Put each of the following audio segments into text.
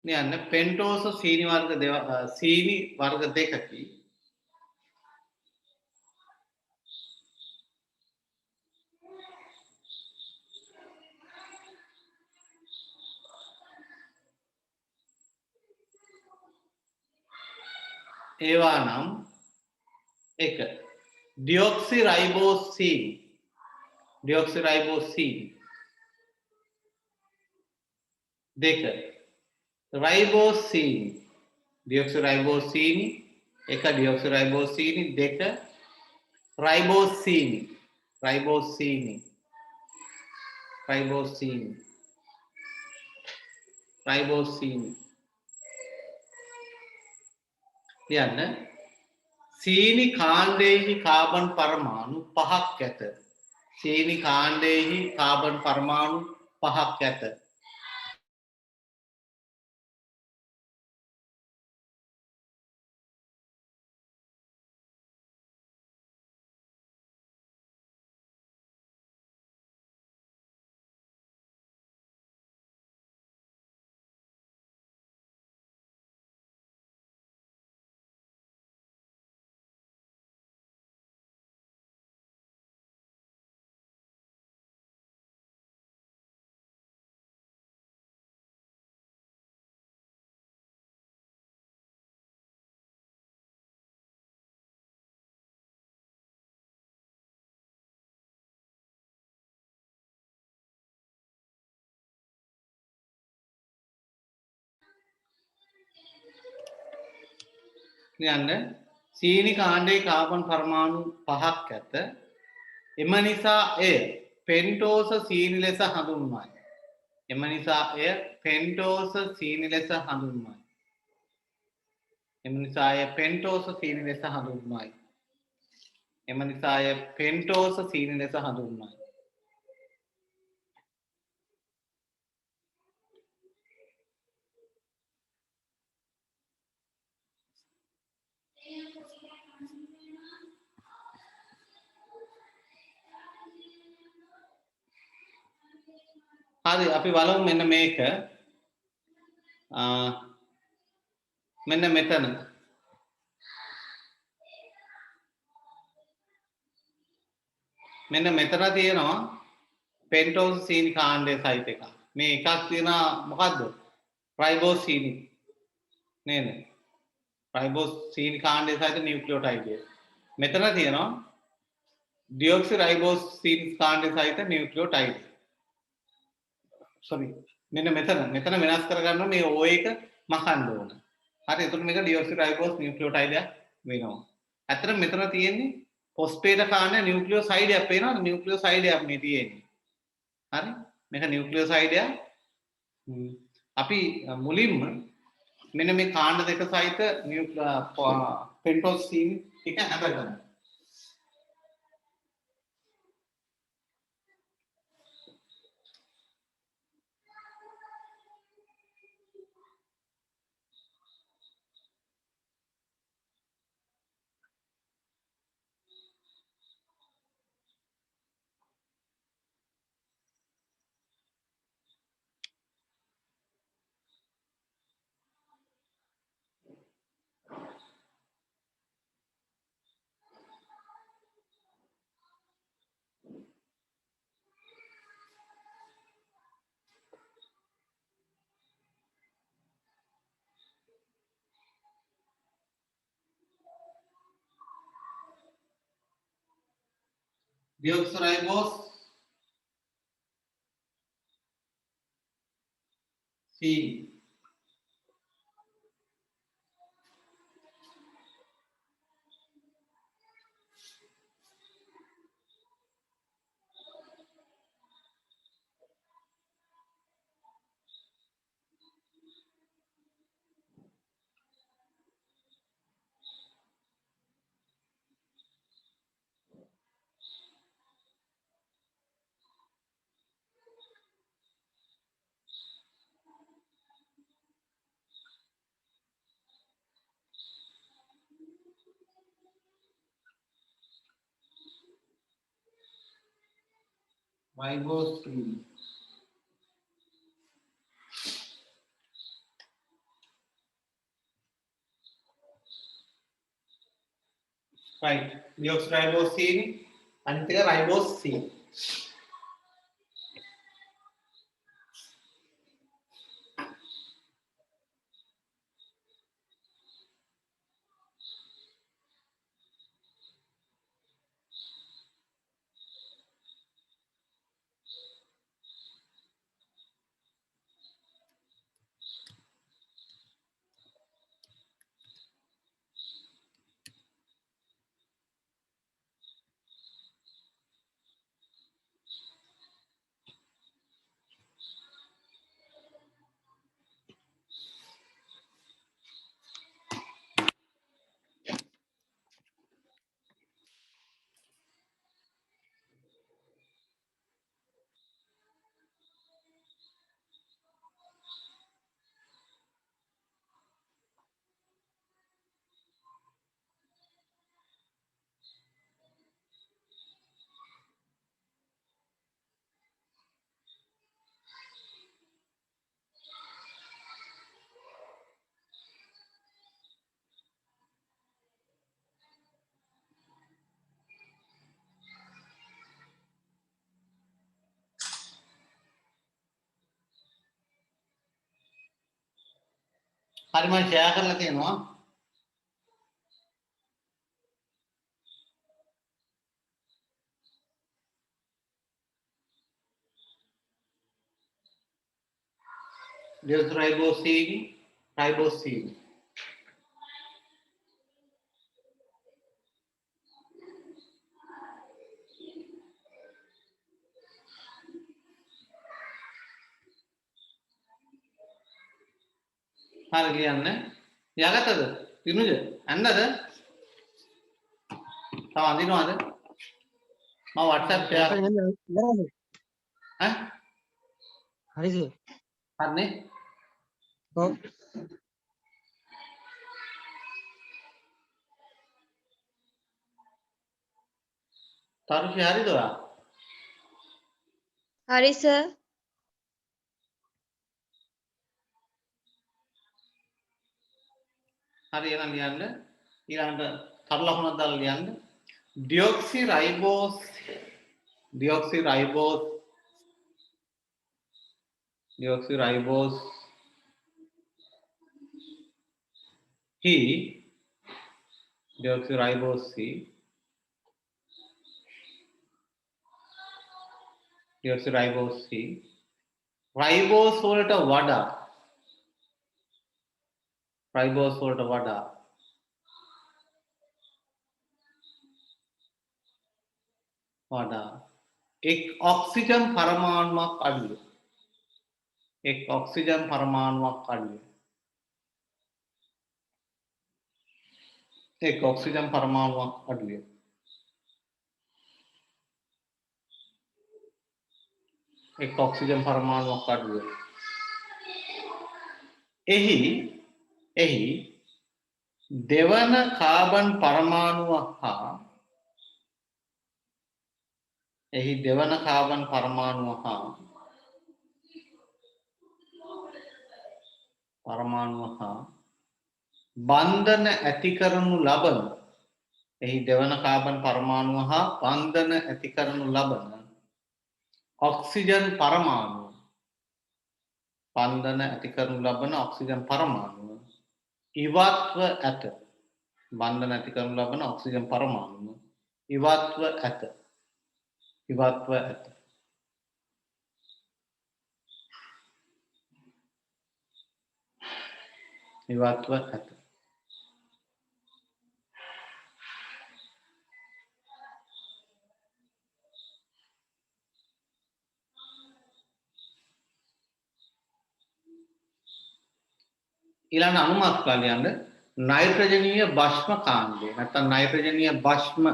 නියන්න පෙන්ටෝස සීනි වර්ග සීනි වර්ග දෙකකි ඒවා නම් එක ඩියොක්සිරයිබෝසීනි දෙක රයිබෝසීනි ඩියොක්සිරයිබෝසීනි එක ඩියොක්සිරයිබෝසීනි දෙක රයිබෝසීනි කියන්න සීනි කාණ්ඩයෙහි කාබන් පරමාණු 5ක් ඇත. සීනි කාණ්ඩයෙහි කාබන් පරමාණු 5ක් ඇත. කියන්න සීනි කාණ්ඩයේ කාබන් පරමාණු 5ක් ඇත. එම නිසා එය පෙන්ටෝස සීනි ලෙස හඳුන්වයි. එම නිසා එය පෙන්ටෝස සීනි ලෙස හඳුන්වයි. එම නිසා එය පෙන්ටෝස සීනි ලෙස හඳුන්වයි. එම නිසා එය පෙන්ටෝස සීනි ලෙස හඳුන්වයි. හරි අපි බලමු මෙන්න මේක මෙන්න මෙතන මෙන්න මෙතන තියෙනවා පෙන්ටෝස් සීනි කාණ්ඩයේ සයිට් එක. මේ එකක් තියෙනවා මොකද්ද? රයිබෝසීනි නේද? රයිබෝසීනි කාණ්ඩයේ සයිට් නියුක්ලියෝටයිඩ් එක. මෙතන තියෙනවා ඩියොක්සිරයිබෝසීනි කාණ්ඩයේ සයිට් නියුක්ලියෝටයිඩ්. sorry මෙන්න මෙතන වෙනස් කරගන්න මේ O එක මකන්න ඕන. හරි එතකොට මේක ඩියොක්සිරයිබෝස් නියුක්ලියෝටයිඩ් එක වෙනවා. ඇත්තට මෙතන තියෙන්නේ ෆොස්ෆේට කාණ්ඩ නියුක්ලියෝසයිඩ් එකක් පේනවද? නියුක්ලියෝසයිඩ් එකක් මේ තියෙන්නේ. හරි මේක නියුක්ලියෝසයිඩ් එකක්. අපි මුලින්ම මෙන්න මේ කාණ්ඩ දෙක සහිත පෙන්ටෝස් සීනි එක හදගමු. Deoxyribose C ribose C right deoxyribosine අනිත් එක ribosine හරි මම ෂෙයා කරලා තියෙනවා deoxyribosine ribosine හරි ලියන්න යගතද තිනුජ ඇන්නද තව අඳිනවද මම WhatsApp ෂෙයා ඈ හරි සර්. හරිනේ ඔව්. තරුෂි හරිද ඔයා හරි සර්. හරි එහෙනම් ලියන්න ඊළඟට තරු ලකුණක් දාලා ලියන්න deoxyribose deoxyribose ribose වලට වඩා එක් ඔක්සිජන් පරමාණුවක් අඩුයි එක් ඔක්සිජන් පරමාණුවක් අඩුයි එක් ඔක්සිජන් පරමාණුවක් අඩුයි එක් ඔක්සිජන් පරමාණුවක් අඩුයි එහි දෙවන කාබන් පරමාණුව හා බන්ධන ඇති කරනු ලබන ඔක්සිජන් පරමාණුව ඉවත්ව ඇත ඊළඟ අනුමාත්‍රා ලියන්න නයිට්‍රජනීය භස්ම කාණ්ඩය නැත්නම් නයිට්‍රජනීය භස්ම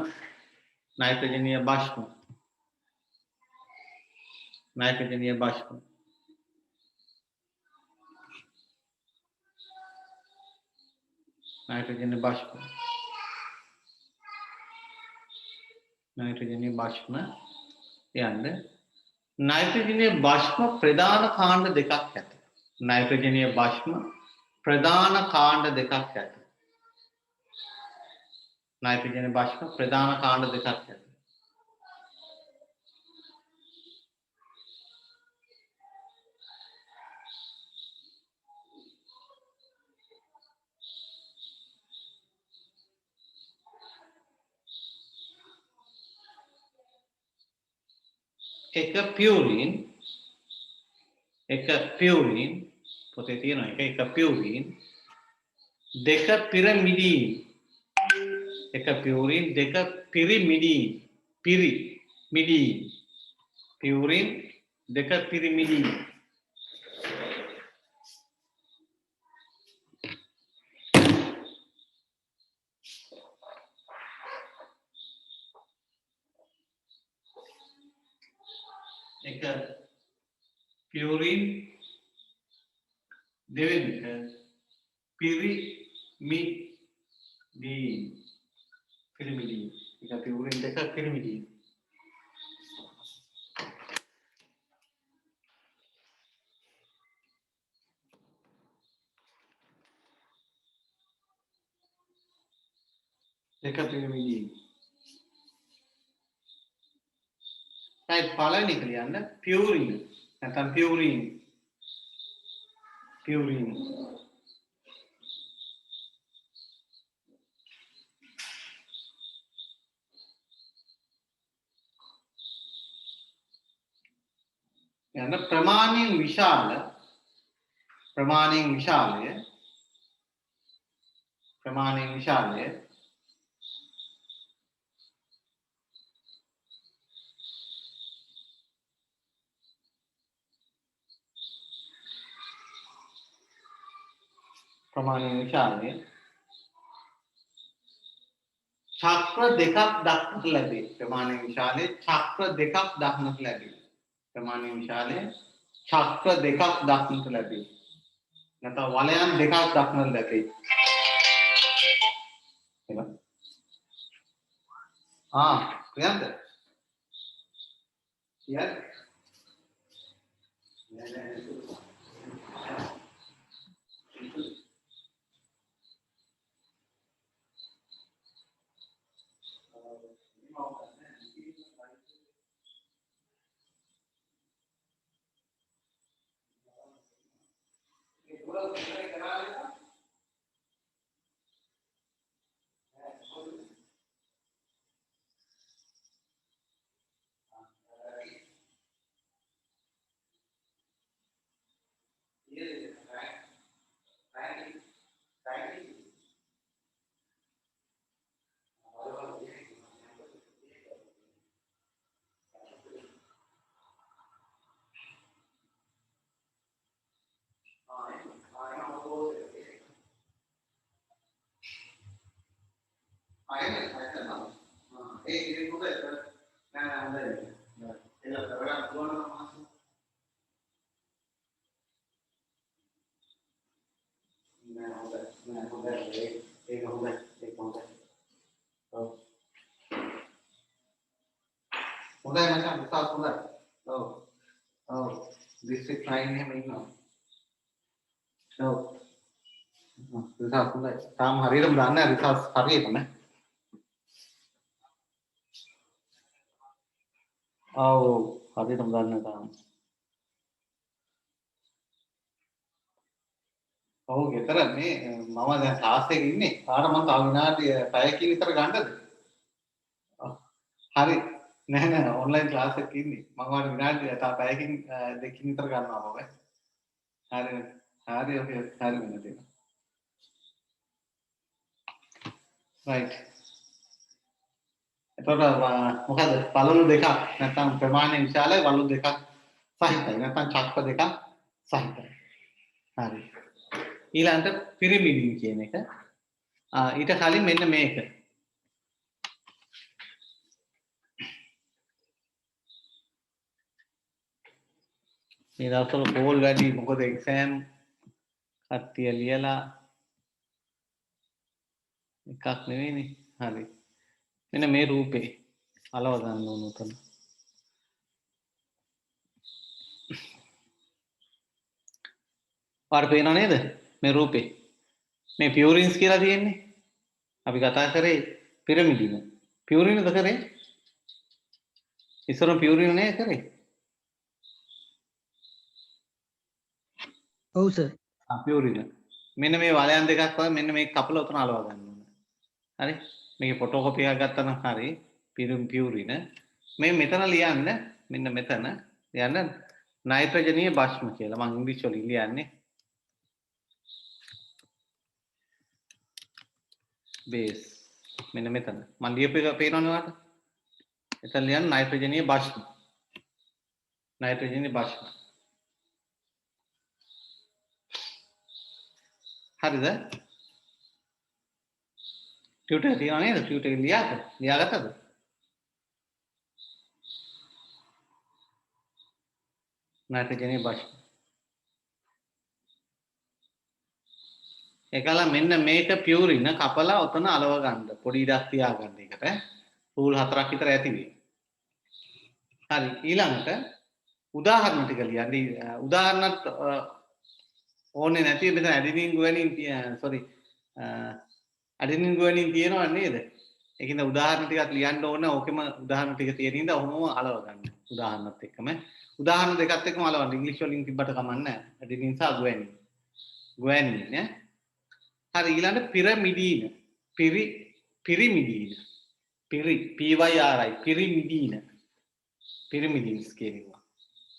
යන්න නයිට්‍රජනීය භස්ම ප්‍රධාන කාණ්ඩ දෙකක් ඇත ප්‍රධාන කාණ්ඩ දෙකක් ඇත නයිට්‍රජන් බෂ්ප ප්‍රධාන කාණ්ඩ දෙකක් ඇත. එක පියුරින් පොතේ තියෙනවා එක පියුරින් දෙක පිරමිඩීන් එක පියුරින් දෙක පිරිමිඩීන් පියුරින් දෙක පිරිමිඩීන් එක පියුරින් දෙවෙනි එක පිරිමිඩීන් එක පියුරින් දෙක පිරිමිඩීන් දෙක පිරිමිඩීන් right පළවෙනි එක ලියන්න පියුරින් නැත්නම් පියුරින් යන ප්‍රමාණයෙන් විශාලය චක්‍ර දෙකක් දක්නට ලැබේ. ප්‍රමාණයෙන් විශාලයේ චක්‍ර දෙකක් දක්නට ලැබේ. නැත්නම් වලයන් දෙකක් දක්නට ලැබේ. ප්‍රියන්ත හොඳයි මචං උසස් හොඳයි. ඔව් දිස්ත්‍රික් 9 එහෙම ඉන්නවා. ඔව් රිසර්ච් හොඳයි. තාම හරියටම දන්නේ නැහැ රිසර්ච් හරියටම. ඔව් හරියටම දන්නේ නැහැ තාම. ඔව් ගෙදර මේ මම දැන් ක්ලාස් එකේ ඉන්නේ. කාට මම තව විනාඩි 5කින් විතර ගන්නද? හරි. නෑ ඔන්ලයින් ක්ලාස් එකක ඉන්නේ. මම වාට විනාඩි තව 5කින් 2කින් විතර ගන්නවා මම. හරි ඔකේ හරි වෙන දෙන්න. right. එතකොට මොකද වලලු දෙකක් නැත්නම් ප්‍රමාණයෙන් විශාලයි වලලු දෙකක් සහිතයි නැත්නම් චක්‍ර දෙකක් සහිතයි. හරි. ඊළඟට පිරමිඩින් කියන එක. ඊට කලින් මෙන්න මේක. මේ දවස්වල කෝල් වැඩි මොකද එක්සෑම් කට්ටිය ලියලා එකක් නෙවෙයිනේ. හරි. මෙන්න මේ රූපේ අලව ගන්න ඕන උතන. පාර පේනව නේද මේ රූපේ? මේ පියුරින්ස් කියලා තියෙන්නේ. අපි කතා කරේ පිරමිඩින පියුරිනද කරේ ඉස්සර පියුරින නේ කරේ ඔව් සර්. පියුරින මෙන්න මේ වලයන් දෙකක් වගේ මෙන්න මේ කපල උතන අලවා ගන්න ඕනේ හරි මේකේ ෆොටෝකොපි එකක් ගත්තා නම් හරි පියුරින මේ මෙතන ලියන්න මෙන්න මෙතන ලියන්න නයිට්‍රජනීය භස්ම කියලා මම ඉංග්‍රීසි වලින් ලියන්නේ බේස් මෙන්න මෙතන මම ලියපු එක පේනවද ඔයාලට එතන ලියන්න නයිට්‍රජනීය භස්ම හරිද ටියුටර් තියනවා නේද ටියුටර් එක ලියාගත්තද නයිට්‍රජනීය භස්ම එකල මෙන්න මේක පියුරින කපලා ඔතන අලව ගන්න පොඩි ඉඩක් තියා ගන්න එකට රූල් 4ක් විතර ඇති වෙයි හරි ඊළඟට උදාහරණ ටික ලියන්න උදාහරණත් ඕනේ නැති මෙතන ඇඩෙනින් ගුවනින් ඇඩෙනින් ගුවනින් තියෙනවා නේද ඒකින්ද උදාහරණ ටිකක් ලියන්න ඕන ඕකෙම උදාහරණ ටික තියෙන ඉඳ ඔහොම අලව ගන්න උදාහරණත් එක්කම උදාහරණ දෙකත් එක්කම අලවන්න ඉංග්‍රීසි වලින් තිබ්බට කමක් නැහැ ඇඩෙනින් සහ ගුවනින් නේ හරි ඊළඟ පිරමිඩීන පිරිමිඩීන පිරිමිඩීන්ස් කියනවා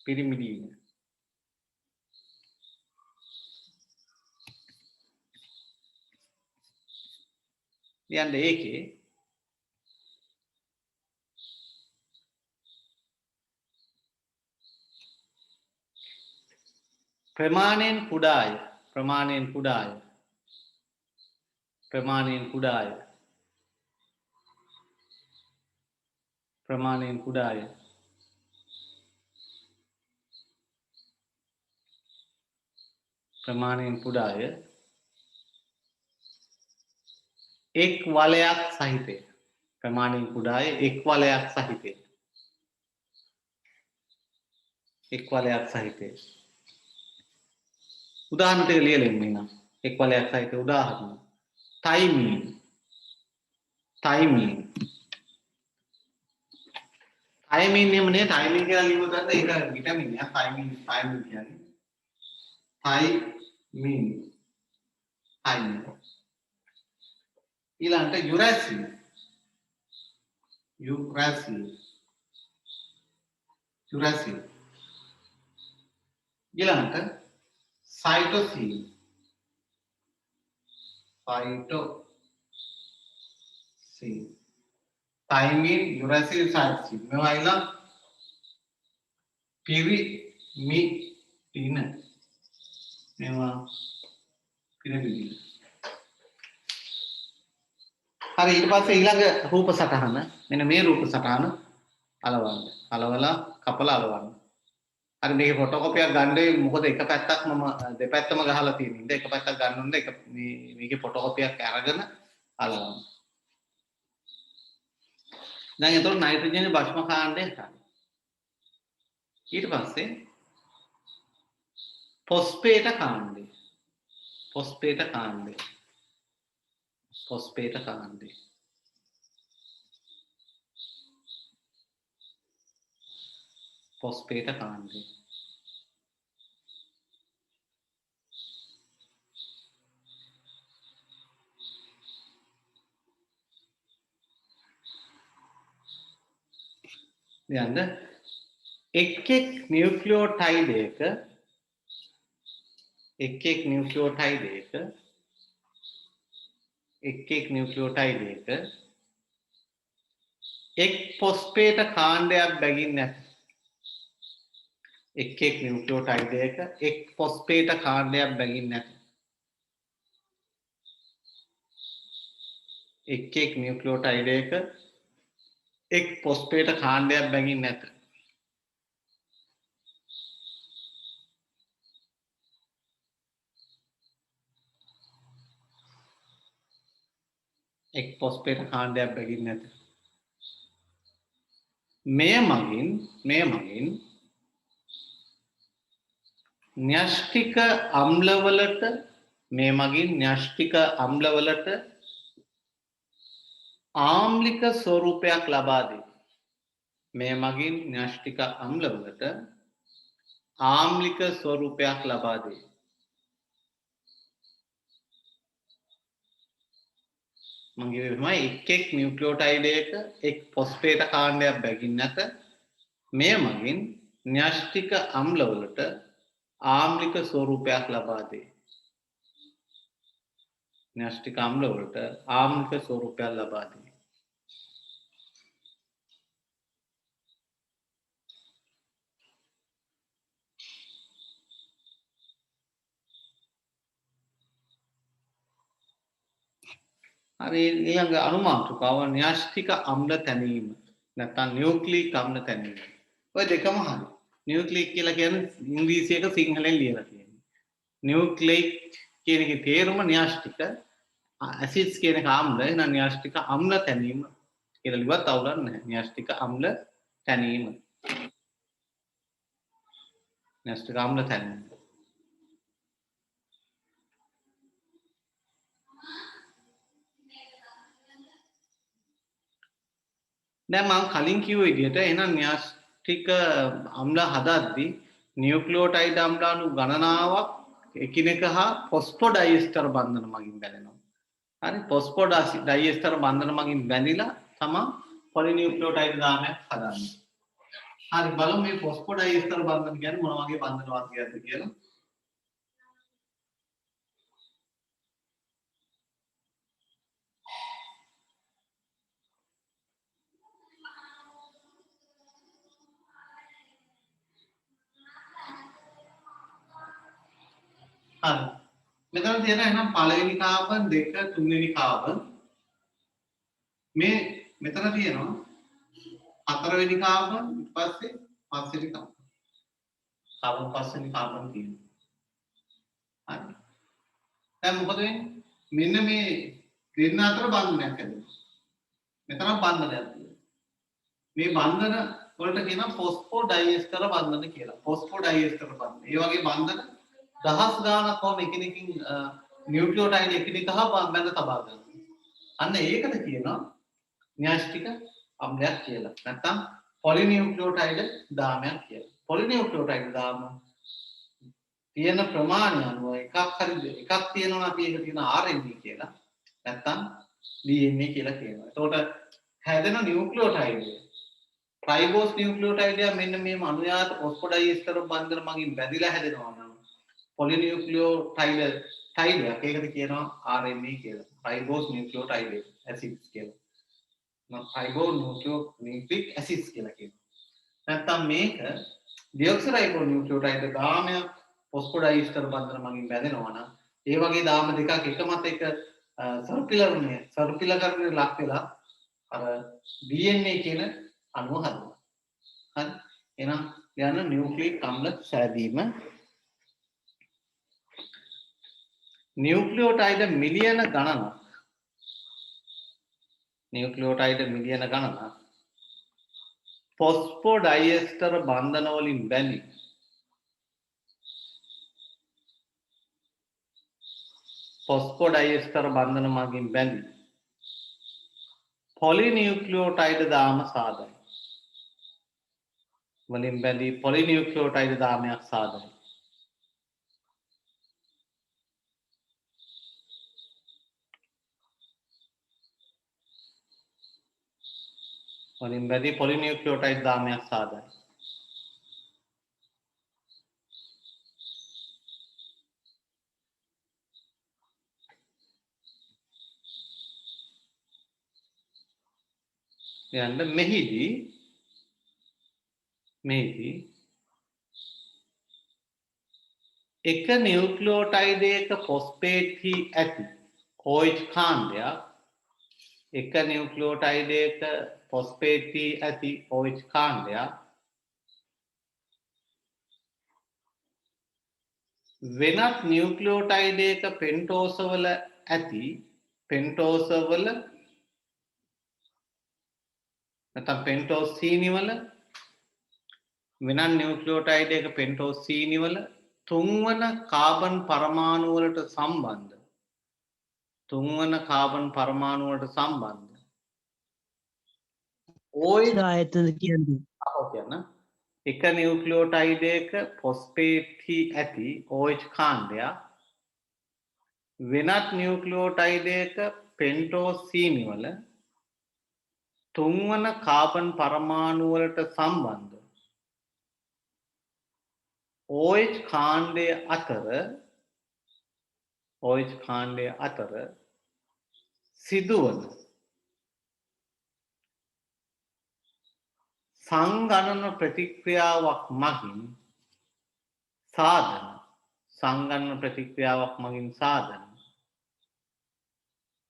පිරිමිඩීන ලියන්න ඒකේ ප්‍රමාණයෙන් කුඩාය ප්‍රමාණයෙන් කුඩාය ප්‍රමාණයෙන් කුඩාය ප්‍රමාණයෙන් කුඩාය ප්‍රමාණයෙන් කුඩාය එක් වලයක් සහිතය ප්‍රමාණයෙන් කුඩාය එක් වලයක් සහිතය එක් වලයක් සහිතය උදාහරණ ටික ලියලා ඉන්න නම් එක් වලයක් සහිත උදාහරණ තයිමීන් නෙමනේ තයිමීන් කියලා ලියුවොත් ඒක විටමින් යක් තයිමීන් කියන්නේ තයිමීන් ඊළඟට යුරාසිල් ඊළඟට සයිටෝසින් තයිමීන් යුරාසිල් සයිටෝසින් මේවා ඊළඟ පිරිමිඩින මේවා පිරමිඩින හරි ඊට පස්සේ ඊළඟ රූප සටහන මෙන්න මේ රූප සටහන අලවන්න අලවලා කපලා අලවන්න හරි මේකේ ෆොටෝකොපි එකක් ගන්නේ මොකද එක පැත්තක් මම දෙපැත්තම ගහලා තියෙන ඉඳ එක පැත්තක් ගන්න ඕනේ එක මේකේ ෆොටෝකොපි එකක් අරගෙන අලවන්න දැන් එතකොට නයිට්‍රජන් භස්ම කාණ්ඩය හරි ඊට පස්සේ ෆොස්ෆේට කාණ්ඩය යන්න එක් නියුක්ලියෝටයිඩයක එක් ෆොස්ෆේට කාණ්ඩයක් බැගින් නැත එක් නියුක්ලියෝටයිඩයක එක් ෆොස්ෆේට කාණ්ඩයක් බැගින් නැත එක් නියුක්ලියෝටයිඩයක එක් ෆොස්ෆේට කාණ්ඩයක් බැගින් නැත එක් ෆොස්ෆේට කාණ්ඩයක් බැගින් නැත මෙය මගින් න්‍යෂ්ටික අම්ලවලට ආම්ලික ස්වරූපයක් ලබා දෙයි. මේ මගින් න්‍යෂ්ටික අම්ලවලට ආම්ලික ස්වරූපයක් ලබා දෙයි. මම කිව්වේ තමයි එක් නියුක්ලියෝටයිඩයක එක් ෆොස්ෆේට කාණ්ඩයක් බැගින් නැත. මේ මගින් න්‍යෂ්ටික අම්ලවලට ආම්ලික ස්වරූපයක් ලබා දෙයි. න්‍යෂ්ටික අම්ලවලට ආම්ලික ස්වරූපයක් ලබා දෙයි. හරි ඊළඟ අනුමාතුකාව න්‍යෂ්ටික අම්ල තැනීම නැත්නම් නියුක්ලික් අම්ල තැනීම. ඔය දෙකම හරි. නියුක්ලික් කියලා කියන්නේ ඉංග්‍රීසියක සිංහලෙන් ලියලා තියෙනවා. නියුක්ලික් කියන එකේ තේරුම න්‍යෂ්ටික ඇසිඩ්ස් කියන එක අම්ල එහෙනම් න්‍යෂ්ටික අම්ල තැනීම කියලා ලිව්වත් අවුලක් නැහැ. න්‍යෂ්ටික අම්ල තැනීම. න්‍යෂ්ටික අම්ල තැනීම. දැන් මම කලින් කිව්ව විදිහට එහෙනම් න්‍යෂ්ටික අම්ල හදද්දී නියුක්ලියෝටයිඩ් අම්ල අණු ගණනාවක් එකිනෙක හා ෆොස්ෆොඩයිස්ටර් බන්ධන මගින් බැඳෙනවා. හරි ෆොස්ෆොඩයිස්ටර් බන්ධන මගින් බැඳිලා තමයි පොලිනියුක්ලියෝටයිඩ් දාමයක් හදන්නේ. හරි බලමු මේ ෆොස්ෆොඩයිස්ටර් බන්ධන කියන්නේ මොන වගේ බන්ධන වර්ගයක්ද කියලා. හරි. මෙතන තියෙන එහෙනම් පළවෙනි කාබන් දෙක තුන්වෙනි කාබන් මේ මෙතන තියෙනවා හතරවෙනි කාබන් ඊට පස්සේ පස්වෙනි කාබන්. කාබන් පස්වෙනි කාබන් තියෙනවා. හරි. දැන් මොකද වෙන්නේ? මෙන්න මේ දෙන්න අතර බන්ධනයක් හැදෙනවා. මෙතන බන්ධනයක් තියෙනවා. මේ බන්ධන වලට කියනවා ෆොස්ෆොඩයිස්ටර් බන්ධන කියලා. ෆොස්ෆොඩයිස්ටර් බන්ධන. ඒ වගේ බන්ධන දහස් ගාණක් වම එකිනෙකින් නියුක්ලියෝටයිඩ් එකිනෙක හා බැඳ තබා ගන්නවා. අන්න ඒකට කියනවා න්‍යෂ්ටික අම්ලයක් කියලා. නැත්නම් පොලිනියුක්ලියෝටයිඩ් දාමයක් කියලා. පොලිනියුක්ලියෝටයිඩ් දාම තියෙන ප්‍රමාණය අනුව එකක් තියෙනවා අපි ඒක කියන RNA කියලා. නැත්නම් DNA කියලා කියනවා. එතකොට හැදෙන නියුක්ලියෝටයිඩ් රයිබෝස් නියුක්ලියෝටයිඩ් මෙන්න මේ අනුයාත ෆොස්ෆොඩයිස්ටර් බන්ධන මගින් බැඳිලා හැදෙනවා නම් පොලිනියුක්ලියෝටයිඩ් ඒකට කියනවා RNA කියලා. රයිබෝස් නියුක්ලියෝටයිඩ් ඇසිඩ්ස් කියලා. රයිබෝ නියුක්ලික් ඇසිඩ්ස් කියලා කියනවා. නැත්නම් මේක ඩිऑක්සිරයිබෝ නියුක්ලියෝටයිඩ් දාමයක් ෆොස්ෆොඩයිස්ටර් බන්ධන මගින් බැඳෙනවා නම් ඒ වගේ දාම දෙකක් එක මත එක සර්කිලකරණයට ලක් වෙලා අර DNA කියන අණුව හදනවා. හරි. එහෙනම් යන නියුක්ලික් අම්ල සෑදීම නියුක්ලියෝටයිඩ් මිලියන ගණනක් ෆොස්ෆොඩයිස්ටර් බන්ධන වලින් බැඳි ෆොස්ෆොඩයිස්ටර් බන්ධන මගින් බැඳි පොලිනියුක්ලියෝටයිඩ් දාම සාදයි. වලින් බැඳි පොලිනියුක්ලියෝටයිඩ් දාමයක් සාදයි. වලින් බැඳි පොලිනියුක්ලියෝටයිඩ් දාමයක් සාදයි. යන්න මෙහිදී එක නියුක්ලියෝටයිඩයක ෆොස්ෆේට් ඇති OH කාණ්ඩයක් එක නියුක්ලියෝටයිඩයක ෆොස්ෆේට් ඇති OH කාණ්ඩයක් වෙනත් නියුක්ලියෝටයිඩයක පෙන්ටෝසවල ඇති පෙන්ටෝසවල නැත්නම් පෙන්ටෝස් සීනිවල වෙනත් නියුක්ලියෝටයිඩයක පෙන්ටෝස් සීනිවල තුන්වන කාබන් පරමාණු වලට සම්බන්ධ OH ආයතන කියන්නේ කියන්න එක නියුක්ලියෝටයිඩ් එක ෆොස්ෆේට් ඇති OH කාණ්ඩයක් වෙනත් නියුක්ලියෝටයිඩ් එක පෙන්ටෝස් සීනි වල තුන්වන කාබන් පරමාණු වලට සම්බන්ධ OH කාණ්ඩය අතර සිදුවන සංගණන ප්‍රතික්‍රියාවක් මගින් සාධන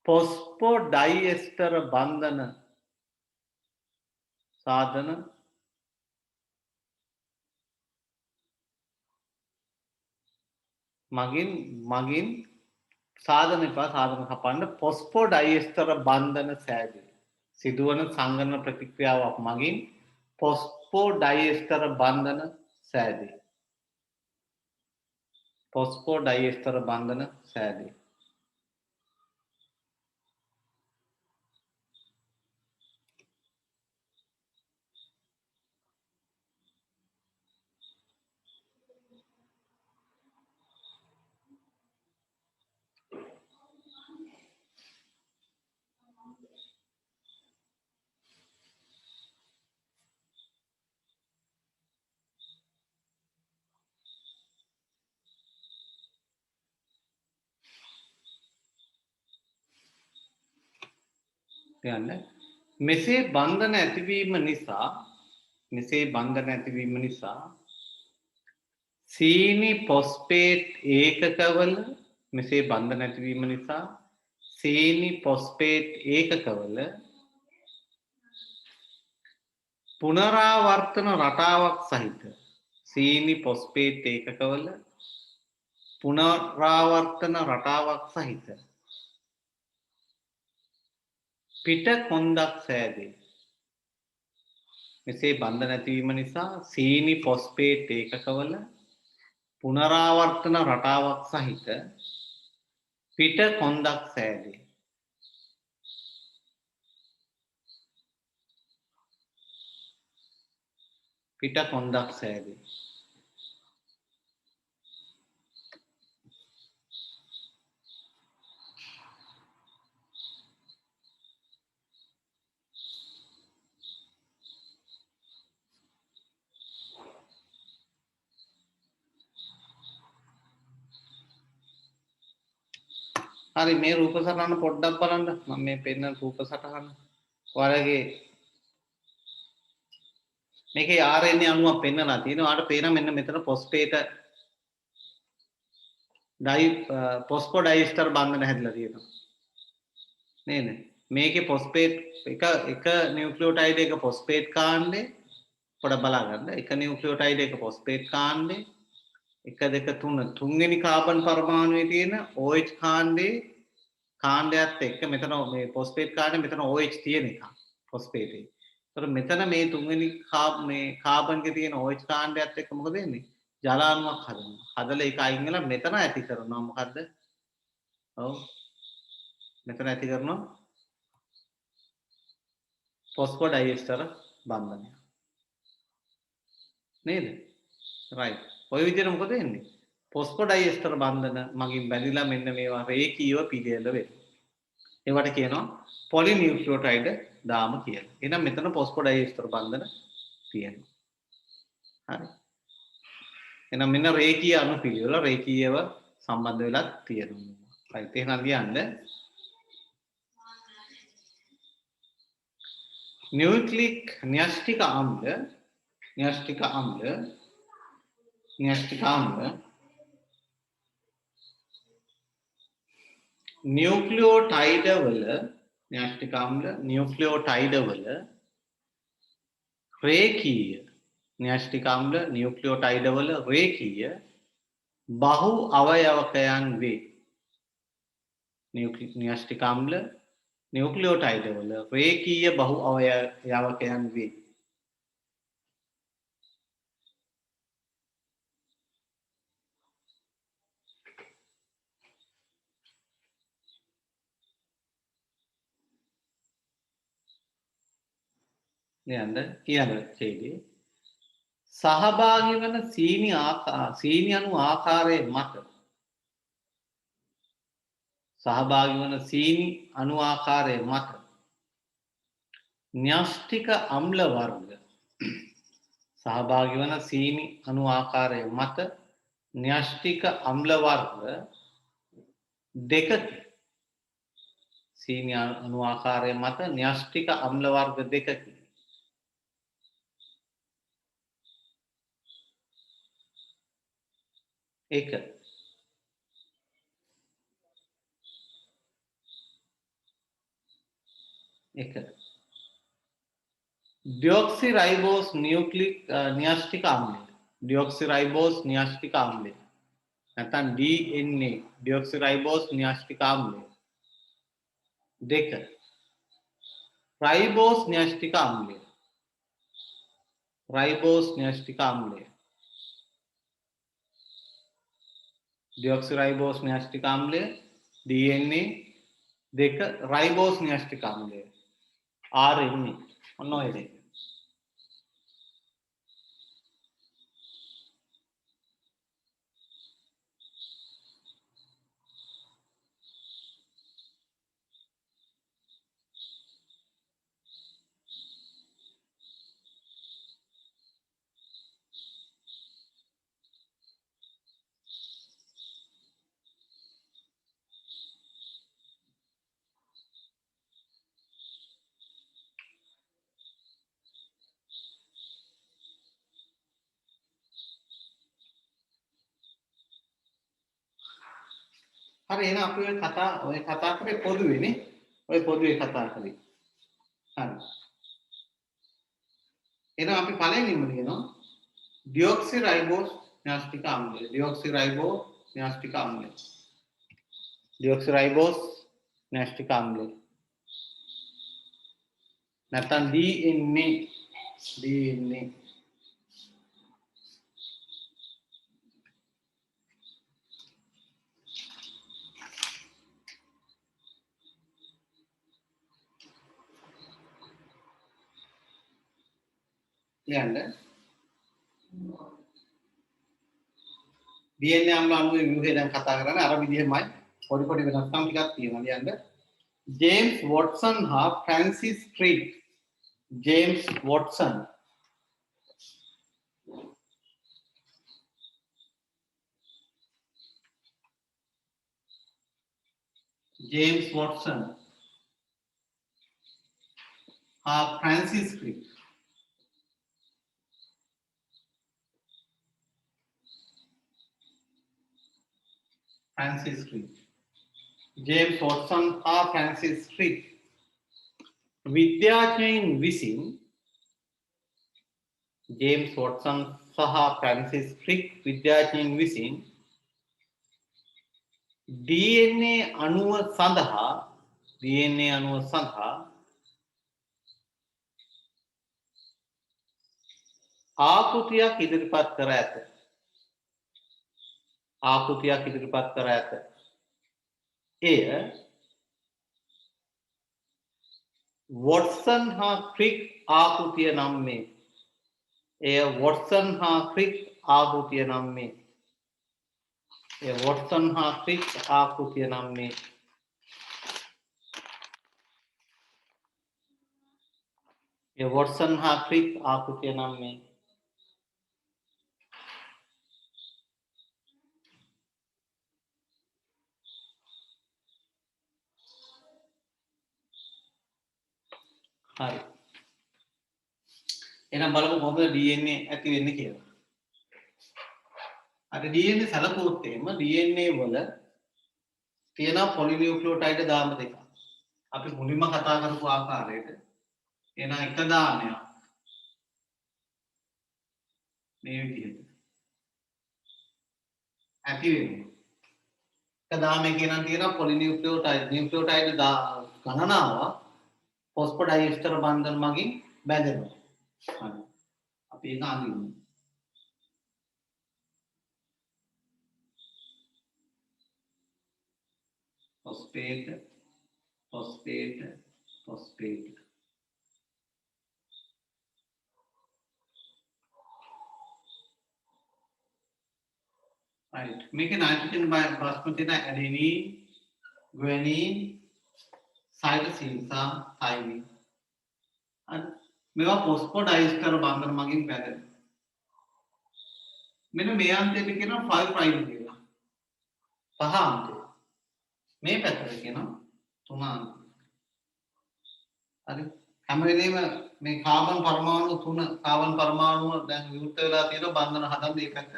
පොස්පෝඩයිඑස්ටර බන්ධන සාධන මගින් සාධන කපන්න පොස්පෝඩයිඑස්ටර බන්ධන සෑදී සිදුවන සංගණන ප්‍රතික්‍රියාවක් මගින් පොස්පෝඩයිඑස්ටර බන්ධන සෑදී මෙසේ බන්ධන ඇතිවීම නිසා සීනි පොස්පේට් ඒකකවල පුනරාවර්තන රටාවක් සහිත පිට කොන්දක් සෑදේ. මෙසේ බන්ධන ඇතිවීම නිසා සීනි ෆොස්ෆේට් ඒකකවල පුනරාවර්තන රටාවක් සහිත පිට කොන්දක් සෑදේ. හරි මේ රූප සටහන පොඩ්ඩක් බලන්න මම මේ පෙන්නන රූප සටහන ඔයාලගේ මේකේ RNA අණුවක් පෙන්නලා තියෙනවා. ඔයාලට පේනවා මෙන්න මෙතන පොස්ෆෝඩයිස්ටර් බන්ධන හැදලා තියෙනවා. නේද? මේකේ ෆොස්ෆේට් එක නියුක්ලියෝටයිඩ් එක ෆොස්ෆේට් කාණ්ඩේ පොඩ බලා ගන්න. එක නියුක්ලියෝටයිඩ් එක ෆොස්ෆේට් කාණ්ඩේ 1 2 3 තුන්වෙනි කාබන් පරමාණුවේ තියෙන OH කාණ්ඩයත් එක්ක මෙතන මේ ෆොස්ෆේට් කාණ්ඩේ මෙතන OH තියෙන එක ෆොස්ෆේට් එක. ඒතර මෙතන මේ තුන්වෙනි කාබන් එකේ තියෙන OH කාණ්ඩයත් එක්ක මොකද වෙන්නේ? ජලාණුවක් හදනවා. හදලා ඒක අයින් වෙලා මෙතන ඇති කරනවා මොකද්ද? ඔව්. මෙතන ඇති කරනවා ෆොස්ෆෝඩයිඑස්ටර බන්ධනය. නේද? රයිට්. ඔය විදිහට මොකද වෙන්නේ? ෆොස්ෆෝඩයිඑස්ටර් බන්ධන මගින් බැඳිලා මෙන්න මේවා රේඛීයව පිළියෙල වෙනවා. ඒවට කියනවා පොලිනියුක්ලියෝටයිඩ් දාම කියලා. එහෙනම් මෙතන ෆොස්ෆෝඩයිඑස්ටර් බන්ධන තියෙනවා. හරි. එහෙනම් මෙන්න රේඛීය අණු පිළිවෙල රේඛීයව සම්බන්ධ වෙලා තියෙනවා. රයිට්. එහෙනම් ලියන්න न्यूक्लिक न्यष्टिक अम्ल न्यूक्लियोटाइड वल रेखीय बहु अवयवकयන් වේ. न्यष्टिक अम्ल न्यूक्लियोटाइड वल रेखीय बहु अवयवकयන් වේ. ලියන්න කියන ඡේදයේ සහභාගී වන සීනි අණු ආකාරයේ මත සහභාගී වන සීනි අණු ආකාරයේ මත න්‍යෂ්ටික අම්ල වර්ග සහභාගී වන සීනි අණු ආකාරයේ මත න්‍යෂ්ටික අම්ල වර්ග දෙකකි. සීනි අණු ආකාරයේ මත න්‍යෂ්ටික අම්ල වර්ග දෙකකි. එක ඩිऑक्सीराइबोस न्यूक्लिक न्यष्टिक आम्ल ඩිऑक्सीराइबोस न्यष्टिक आम्ल නැත්නම් DNA ඩිऑक्सीराइबोस न्यष्टिक आम्ल දෙක राइबोस न्यष्टिक आम्ल राइबोस न्यष्टिक आम्ल ඩිऑक्सीराइबोस न्यष्टिक आम्ल DNA දෙක राइबोस न्यष्टिक आम्ल RNA ඔන්න ඔය දෙක. හරි එහෙනම් අපි ඔය කතා කරේ පොදුවේනේ. ඔය පොදුවේ කතා කරේ. හරි. එහෙනම් අපි පළවෙනිම ලියනවා ඩිऑक्सीराइबोस न्यष्टिक आम्ल ඩිऑक्सीराइबोस न्यष्टिक आम्ल ඩිऑक्सीराइबोस न्यष्टिक आम्ल නැත්නම් DNA ලියන්න DNA අම්ල අණුවේ ව්‍යුහය දැන් කතා කරන්නේ අර විදිහමයි පොඩි වෙනස්කම් ටිකක් තියෙනවා ලියන්න ජේම්ස් වොට්සන් හා ෆ්‍රැන්සිස් ක්‍රික් ජේම්ස් වොට්සන් හා ෆ්‍රැන්සිස් ක්‍රික් ජේම්ස් වොට්සන් හා ෆ්‍රැන්සිස් ක්‍රික් විද්‍යාඥයින් විසින් ජේම්ස් වොට්සන් සහ ෆ්‍රැන්සිස් ක්‍රික් විද්‍යාඥයින් විසින් DNA අණුව සඳහා ආකෘතියක් ඉදිරිපත් කර ඇත. එය වොට්සන් හා ක්‍රික් ආකෘතිය නම් මේ. වොට්සන් හා ක්‍රික් ආකෘතිය නම් මේ. වොට්සන් හා ක්‍රික් ආකෘතිය නම් මේ. හරි. එහෙනම් බලමු කොහොමද DNA ඇති වෙන්නේ කියලා. අර DNA සැලකුවොත් එහෙම DNA වල තියෙන පොලිනියුක්ලියෝටයිඩ් දාම දෙකක්. අපි මුලින්ම කතා කරපු ආකාරයට එන එක දාමයක් මේ විදිහට ඇති වෙනවා. එක දාමයක නම් තියෙන පොලිනියුක්ලියෝටයිඩ් ගණනාවක් ෆොස්ෆොඩයිස්ටර් බන්ධන මගින් බැඳෙනවා. හරි. අපි ඒක අඳිමු. phosphate right මේකේ nitrogen බාස්ප තියෙන adenine guanine cytosine සහ thymine හරි මේවා phosphodiester බන්ධන මගින් බැඳෙන මෙන්න මේ අන්තයට කියනවා 5 prime කියලා පහ අන්තය මේ පැත්තට කියනවා 3 අන්තය හරි හැම වෙලේම මේ කාබන් පරමාණු 3 කාබන් පරමාණුව දැන් විවෘත වෙලා තියෙන බන්ධන හදන්න ඒකට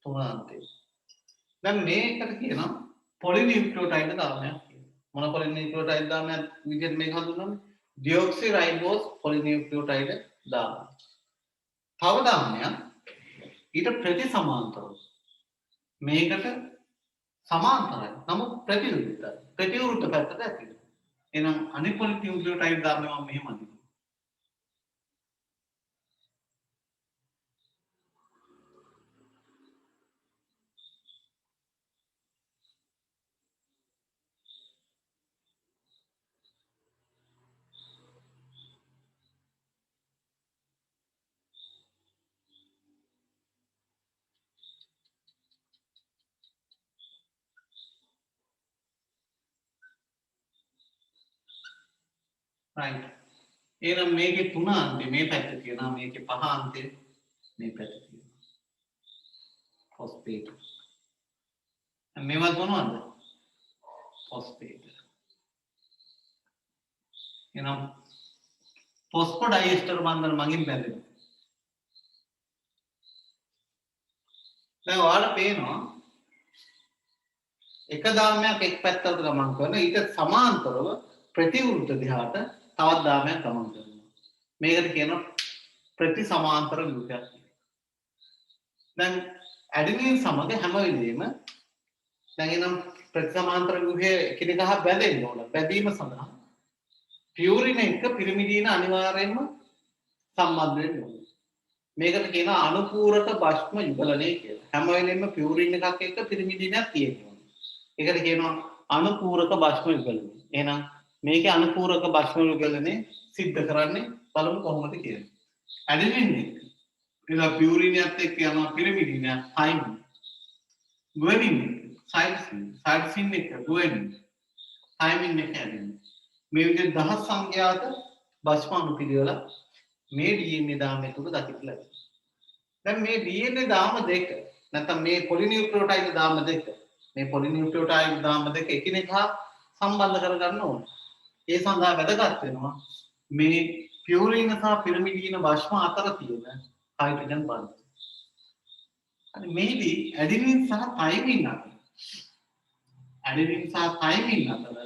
3 අන්තය දැන් මේකට කියනවා පොලිනියුක්ලියෝටයිඩ් ධර්මයක් කියලා මොන පොලිනියුක්ලියෝටයිඩ් ධර්මයක් විදිහට මේක හඳුන්වන්නේ ඩිऑक्सीराइबोस පොලිනියුක්ලියෝටයිඩ් ධර්ම තව ධර්මයක් ඊට ප්‍රතිසමාන්තරව මේකට සමාන්තරයි නමුත් ප්‍රතිවිරුද්ධ පැත්තට ඇතිද එහෙනම් අනිත් පොලිනියුක්ලියෝටයිඩ් ධර්ම මම මෙහෙම අඳිනවා right එහෙනම් මේකේ 3 අන්තය මේ පැත්තේ තියෙනවා මේකේ 5 අන්තය මේ පැත්තේ තියෙනවා phosphate මේවත් මොනවද phosphate එහෙනම් phosphodiester බන්ධන මගින් බැඳෙනවා දැන් ඔයාලට පේනවා එක ධාර්මයක් එක් පැත්තකට ගමන් කරන ඊට සමාන්තරව ප්‍රතිවිරුද්ධ දිහාට තවත් ධාර්මයක් ගමන් කරනවා මේකට කියනවා ප්‍රතිසමාන්තර ව්‍යුහයක් දැන් ඇඩෙනින් සමග හැම වෙලෙම දැන් එනම් ප්‍රතිසමාන්තර ව්‍යුහය එකිනෙක හා බැඳෙන්න ඕන බැඳීම සඳහා පියුරින් එක පිරිමිඩීන අනිවාර්යයෙන්ම සම්බන්ධ වෙන්න ඕන මේකට කියනවා අනුපූරක භස්ම යුගලනය කියලා හැම වෙලෙම පියුරින් එකක් එක්ක පිරිමිඩීනක් තියෙනවා ඒකට කියනවා අනුපූරක භස්ම යුගලනය එහෙනම් මේකේ අනුපූරක භස්ම යුගලනය සිද්ධ කරන්නේ බලමු කොහොමද කියලා ඇඩෙනින් එක එලා පියුරිනියත් එක්ක යනවා පිරිමිඩීන thymine guanine cytosine එක guanine thymine එක ඇඩෙනින් මේ විදිහට දහස් සංඛ්‍යාත භස්ම අණු පිළිවෙල මේ DNA දාමය තුල දකින්න ලැබෙනවා. දැන් මේ DNA දාම දෙක නැත්නම් මේ පොලිනියුක්ලියෝටයිඩ් දාම දෙක මේ පොලිනියුක්ලියෝටයිඩ් දාම දෙක එකිනෙකා සම්බන්ධ කරගන්න ඕන. ඒ සඳහා වැදගත් වෙනවා මේ පියුරින් සහ පිරිමිඩීන භස්ම අතර තියෙන හයිඩ්‍රජන් බන්ධ. අනේ මේදී ඇඩෙනින් සහ thymine අතර ඇඩෙනින් සහ thymine අතර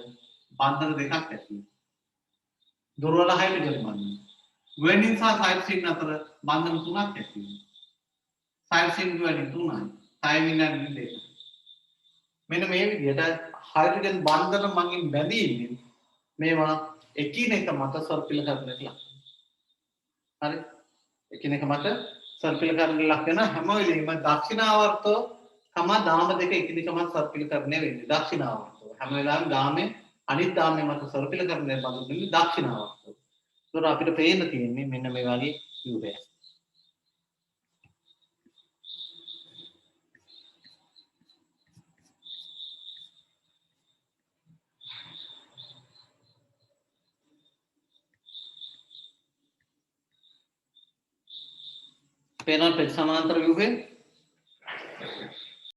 බන්ධන දෙකක් ඇති වෙනවා. දුර්වල හයිඩ්‍රජන් බන්ධන. guanine සහ cytosine අතර බන්ධන තුනක් ඇති වෙනවා. cytosine guanine තුනයි. thymine ඇඩෙනින් දෙකයි. මෙන්න මේ විදිහට හයිඩ්‍රජන් බන්ධන මගින් බැඳීමෙන් මේවා එකිනෙක මත සර්පිල කරන්නට ලක් හරි එකිනෙක මත සර්පිල කරන්න ලක් වෙන හැම වෙලෙම දක්ෂිනාවර්තව තම දාම දෙක එකිනෙක මත සර්පිල කරන්නේ වෙන්නේ දක්ෂිනාවර්තව හැම වෙලාවෙම දාමේ අනිත් දාමේ මත සර්පිල කරන්නේ බඳු වෙන්නේ දක්ෂිනාවර්තව ඒතර අපිට පේන්න තියෙන්නේ මෙන්න මේ වගේ යුගයක් පේනවා ප්‍රතිසමාන්තර ව්‍යුහය